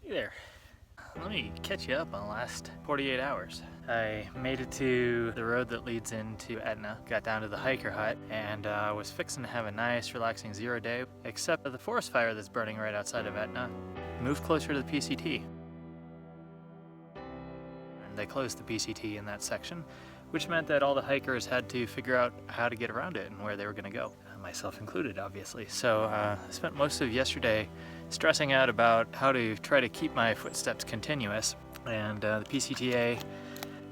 Hey there. Let me catch you up on the last 48 hours. I made it to the road that leads into Etna, got down to the hiker hut, and was fixing to have a nice, relaxing zero day, except the forest fire that's burning right outside of Etna moved closer to the PCT. And they closed the PCT in that section, which meant that all the hikers had to figure out how to get around it and where they were going to go, myself included, obviously. So I spent most of yesterday stressing out about how to try to keep my footsteps continuous, and the PCTA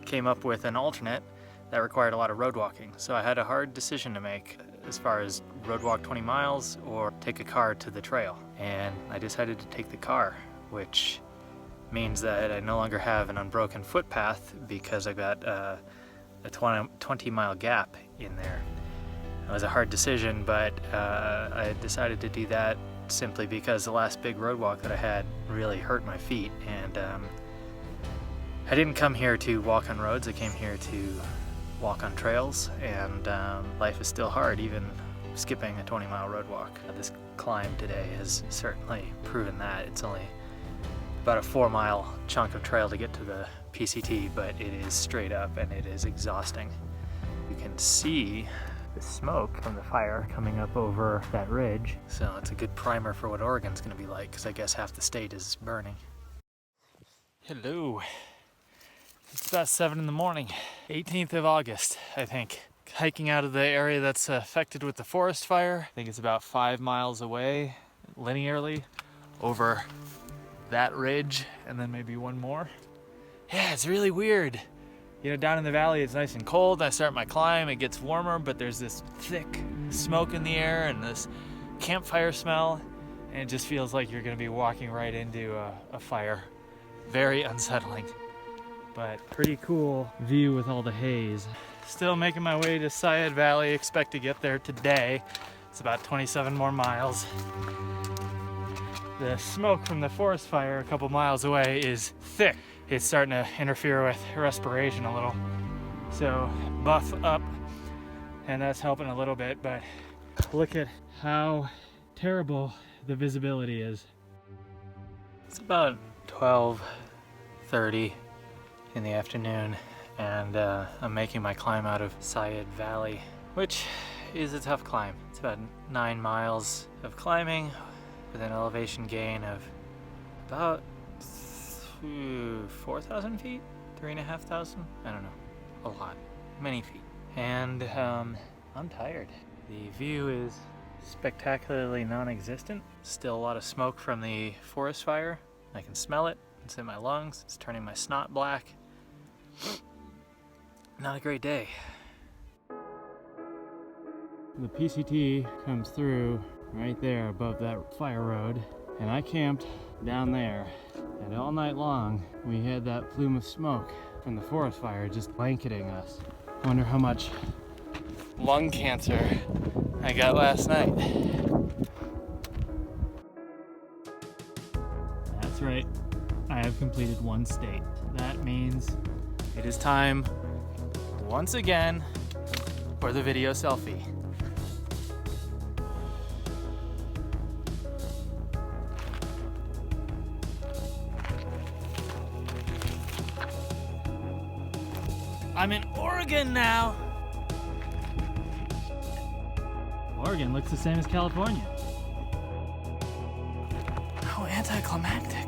came up with an alternate that required a lot of road walking. So I had a hard decision to make as far as road walk 20 miles or take a car to the trail, and I decided to take the car, which means that I no longer have an unbroken footpath because I got a 20-mile gap in there. It was a hard decision, but I decided to do that simply because the last big road walk that I had really hurt my feet, and I didn't come here to walk on roads. I came here to walk on trails, and life is still hard, even skipping a 20-mile road walk. This climb today has certainly proven that. It's only about a 4-mile chunk of trail to get to the PCT, but it is straight up and it is exhausting. You can see the smoke from the fire coming up over that ridge, so it's a good primer for what Oregon's going to be like, because I guess half the state is burning. Hello. It's about 7 in the morning, 18th of August, I think. Hiking out of the area that's affected with the forest fire. I think it's about 5 miles away linearly over that ridge, and then maybe one more. Yeah, it's really weird. You know, down in the valley it's nice and cold. I start my climb, it gets warmer, but there's this thick smoke in the air and this campfire smell, and it just feels like you're gonna be walking right into a fire. Very unsettling, but pretty cool view with all the haze. Still making my way to Syed Valley, expect to get there today. It's about 27 more miles. The smoke from the forest fire a couple miles away is thick. It's starting to interfere with respiration a little. So buff up, and that's helping a little bit, but look at how terrible the visibility is. It's about 12:30 in the afternoon, and I'm making my climb out of Syed Valley, which is a tough climb. It's about 9 miles of climbing with an elevation gain of about 4,000 feet, 3,500, I don't know, a lot, many feet. And I'm tired. The view is spectacularly non-existent. Still a lot of smoke from the forest fire. I can smell it, it's in my lungs, it's turning my snot black. Not a great day. The PCT comes through right there above that fire road, and I camped down there, and all night long we had that plume of smoke from the forest fire just blanketing us. I wonder how much lung cancer I got last night. That's right, I have completed one state. That means it is time once again for the video selfie. I'm in Oregon now. Oregon looks the same as California. How anticlimactic.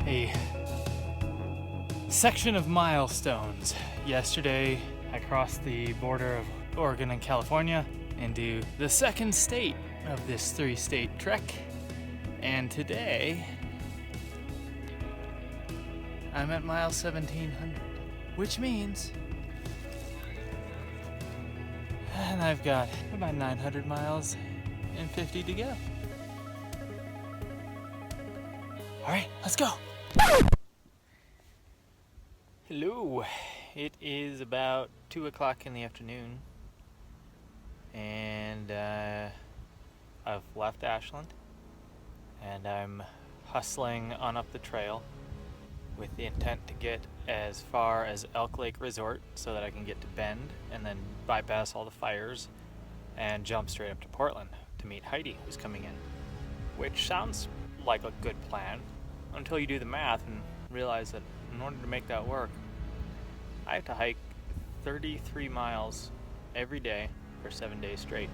A section of milestones. Yesterday, I crossed the border of Oregon and California into the second state of this 3-state trek, and today I'm at mile 1700, which means, and I've got about 900 miles and 50 to go. All right, let's go. Hello, it is about 2 o'clock in the afternoon, and I've left Ashland, and I'm hustling on up the trail. with the intent to get as far as Elk Lake Resort so that I can get to Bend and then bypass all the fires and jump straight up to Portland to meet Heidi, who's coming in. Which sounds like a good plan until you do the math and realize that in order to make that work, I have to hike 33 miles every day for 7 days straight.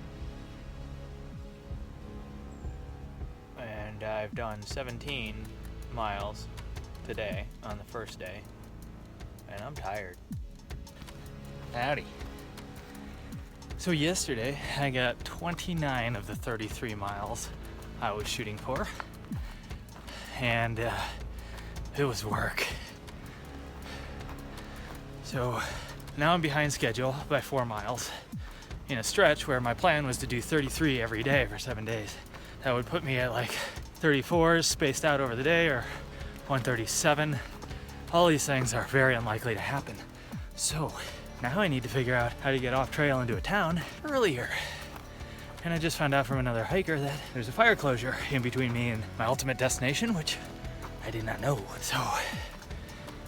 And I've done 17 miles today on the first day, and I'm tired. Howdy. So yesterday I got 29 of the 33 miles I was shooting for, and it was work. So now I'm behind schedule by 4 miles in a stretch where my plan was to do 33 every day for 7 days. That would put me at like 34s spaced out over the day, or 137. All these things are very unlikely to happen. So now I need to figure out how to get off trail into a town earlier. And I just found out from another hiker that there's a fire closure in between me and my ultimate destination, which I did not know. So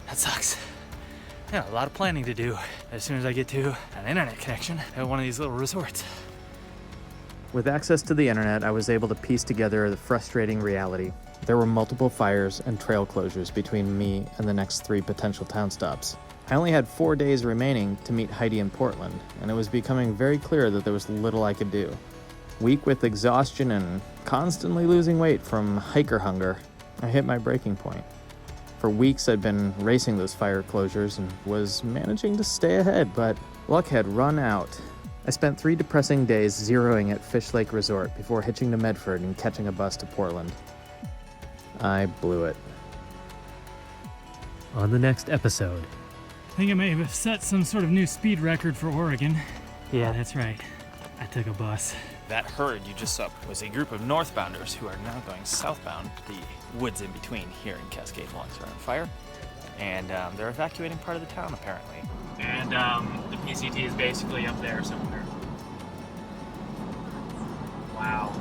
that sucks. Yeah, a lot of planning to do as soon as I get to an internet connection at one of these little resorts. With access to the internet, I was able to piece together the frustrating reality. There were multiple fires and trail closures between me and the next 3 potential town stops. I only had 4 days remaining to meet Heidi in Portland, and it was becoming very clear that there was little I could do. Weak with exhaustion and constantly losing weight from hiker hunger, I hit my breaking point. For weeks I'd been racing those fire closures and was managing to stay ahead, but luck had run out. I spent 3 depressing days zeroing at Fish Lake Resort before hitching to Medford and catching a bus to Portland. I blew it. On the next episode. I think I may have set some sort of new speed record for Oregon. Yeah, that's right. I took a bus. That herd you just saw was a group of northbounders who are now going southbound. The woods in between here in Cascade Lots are on fire, and they're evacuating part of the town apparently. And the PCT is basically up there somewhere. Wow.